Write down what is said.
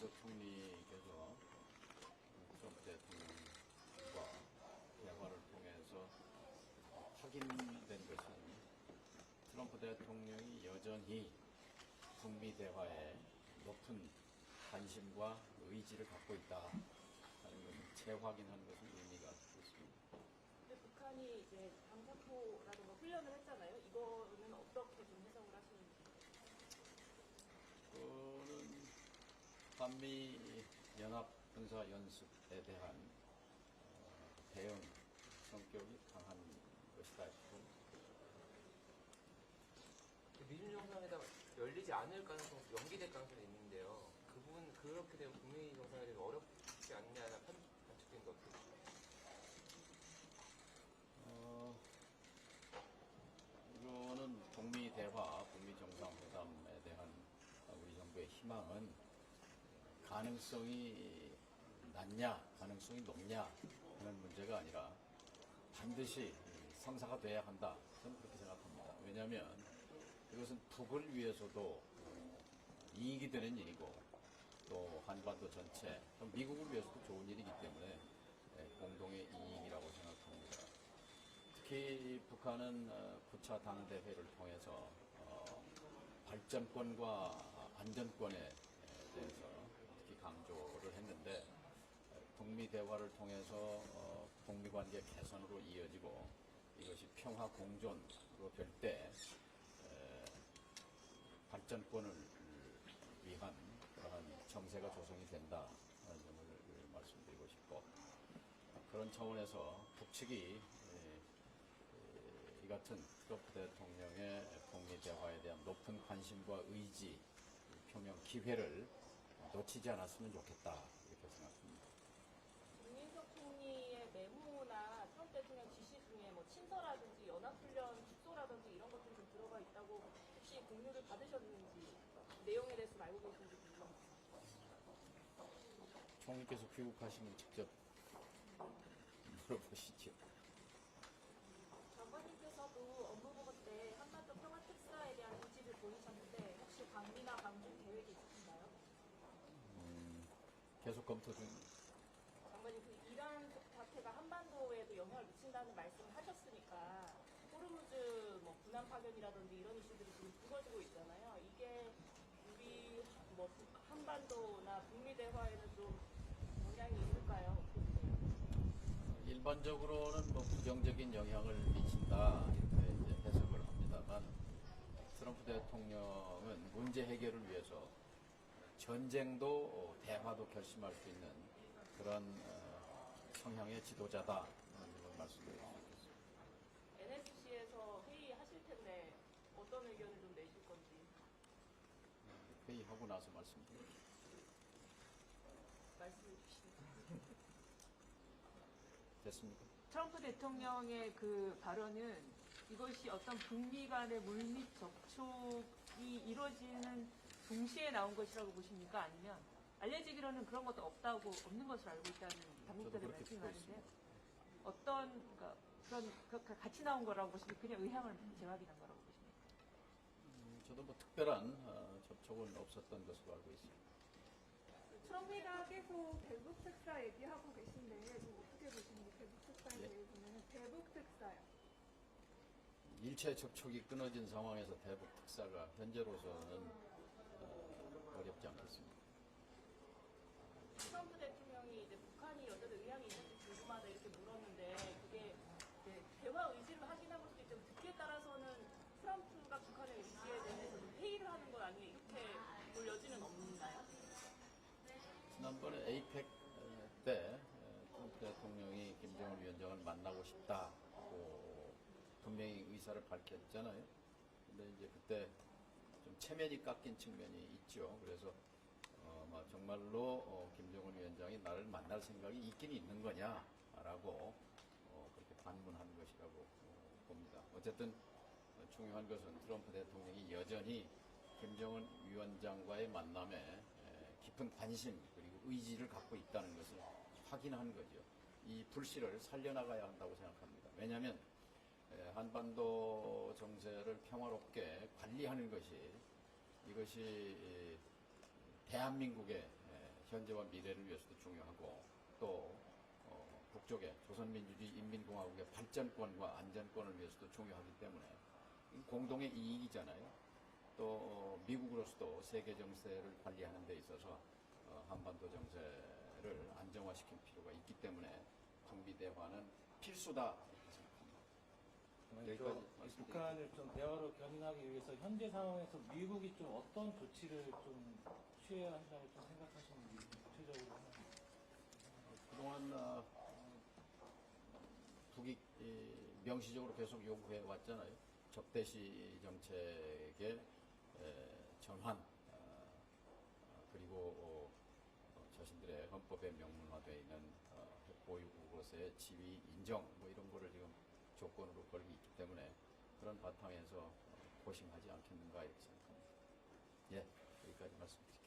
이준석 총리께서 트럼프 대통령과 대화를 통해서 확인된 것은 트럼프 대통령이 여전히 북미 대화에 높은 관심과 의지를 갖고 있다 하는 것을 재확인한 것은 의미가 있습니다. 근데 북한이 이제 방사포라든가 훈련을 했잖아요. 이거는 어떻게 좀 해석을 하시는지. 그거는 한미 연합 군사 연습에 대한 대응 성격이 강한 것이다 싶고. 미중 정상회담 열리지 않을 가능성, 연기될 가능성이 있는데요. 그 부분 그렇게 되면 북미 정상회담이 어렵지 않냐 관측된 것 같아요. 이거는 북미 대화, 북미 정상회담에 대한 우리 정부의 희망은 가능성이 낮냐, 가능성이 높냐 하는 문제가 아니라 반드시 성사가 돼야 한다. 저는 그렇게 생각합니다. 왜냐하면 이것은 북을 위해서도 이익이 되는 일이고 또 한반도 전체, 또 미국을 위해서도 좋은 일이기 때문에 공동의 이익이라고 생각합니다. 특히 북한은 9차 당대회를 통해서 발전권과 안전권에 대해서 특히 강조를 했는데 북미 대화를 통해서 북미 관계 개선으로 이어지고 이것이 평화 공존으로 될 때 발전권을 위한 그러한 정세가 조성이 된다 하는 점을 말씀드리고 싶고, 그런 차원에서 북측이 이 같은 트럼프 대통령의 북미 대화에 대한 높은 관심과 의지 표명 기회를 놓치지 않았으면 좋겠다 이렇게 생각합니다. 김민석 총리의 메모나 트럼프 대통령 지시 중에 뭐 친서라든지 연합훈련 축소라든지 이런 것들이 좀 들어가 있다고 혹시 공유를 받으셨는지 내용에 대해서 알고 계신지 궁금합니다. 총리께서 귀국하시면 직접 물어보시죠. 장관님께서도 업무 보고 때 한반도 평화 특사에 대한 의지를 보이셨는데 혹시 방미나 방문 계획이 있으신가요? 계속 검토 중. 장관님, 그 이란 사태가 한반도에도 영향을 미친다는 말씀을 하셨으니까 호르무즈 뭐 군함 파견이라든지 이런 이슈들이 지금 불거지고 있잖아요. 이게 우리 뭐 한반도나 북미 대화에는 좀 영향이 있을까요? 어떻게 보세요? 일반적으로는 뭐 부정적인 영향을 미친다 이렇게 이제 해석을 합니다만, 트럼프 대통령은 문제 해결을 위해서 전쟁도 대화도 결심할 수 있는 그런 성향의 지도자다 하는 걸 말씀드릴 수 있겠습니다. NSC에서 회의하실 텐데 어떤 의견을 좀 내실 건지. 회의하고 나서 말씀드립니다. 말씀해 주십시오. 됐습니까? 트럼프 대통령의 그 발언은 이것이 어떤 북미 간의 물밑 접촉이 이루어지는 동시에 나온 것이라고 보십니까? 아니면 알려지기로는 그런 것도 없는 것으로 알고 있다는 당국자들 말씀이 많은데 어떤 그런 같이 나온 거라고 보십니까? 그냥 의향을 재확인한 거라고 보십니까? 저도 뭐 특별한 접촉은 없었던 것으로 알고 있습니다. 트럼프가 계속 대북 특사 얘기하고 계신데 지금 어떻게 보시는지 대북 특사에 예? 대해서는 대북 특사요. 일체 접촉이 끊어진 상황에서 대북 특사가 현재로서는 어렵지 않겠습니다. 트럼프 대통령이 이제 북한이 여전히 의향이 있는지 궁금하다 이렇게 물었는데 그게 이제 대화 의지를 확인한 걸 수도 있지만 듣기에 따라서는 트럼프가 북한의 의지에 대해서 회의를 하는 건 아니에요. 이렇게 볼 여지는 없나요? 지난번에 에이펙 때 트럼프 대통령이 김정은 위원장을 만나고 싶다고 분명히 의사를 밝혔잖아요. 근데 이제 그때 좀 체면이 깎인 측면이 있죠. 그래서 정말로 김정은 위원장이 나를 만날 생각이 있긴 있는 거냐라고 그렇게 반문한 것이라고 봅니다. 어쨌든 중요한 것은 트럼프 대통령이 여전히 김정은 위원장과의 만남에 깊은 관심 그리고 의지를 갖고 있다는 것을 확인한 거죠. 이 불씨를 살려나가야 한다고 생각합니다. 왜냐하면 한반도 정세를 평화롭게 관리하는 것이 이것이 대한민국의 현재와 미래를 위해서도 중요하고 또 북쪽의 조선민주주의 인민공화국의 발전권과 안전권을 위해서도 중요하기 때문에 공동의 이익이잖아요. 또 미국으로서도 세계 정세를 관리하는 데 있어서 한반도 정세를 안정화시킬 필요가 있기 때문에 중비 대화는 필수다 이렇게 생각합니다. 여기까지 말씀드리겠습니다. 북한을 좀 대화로 견인하기 위해서 현재 상황에서 미국이 좀 어떤 조치를 좀 취해야 한다고 좀 생각하시는지 구체적으로 하나요? 그동안 북이 명시적으로 계속 요구해 왔잖아요. 적대시 정책의 전환 그리고 자신들의 헌법에 명문화되어 있는 보유국으로서의 지위 인정 뭐 이런 거를 지금 조건으로 걸고 있기 때문에 그런 바탕에서 고심하지 않겠는가 이렇게 생각합니다. 예, 여기까지 말씀드리겠습니다.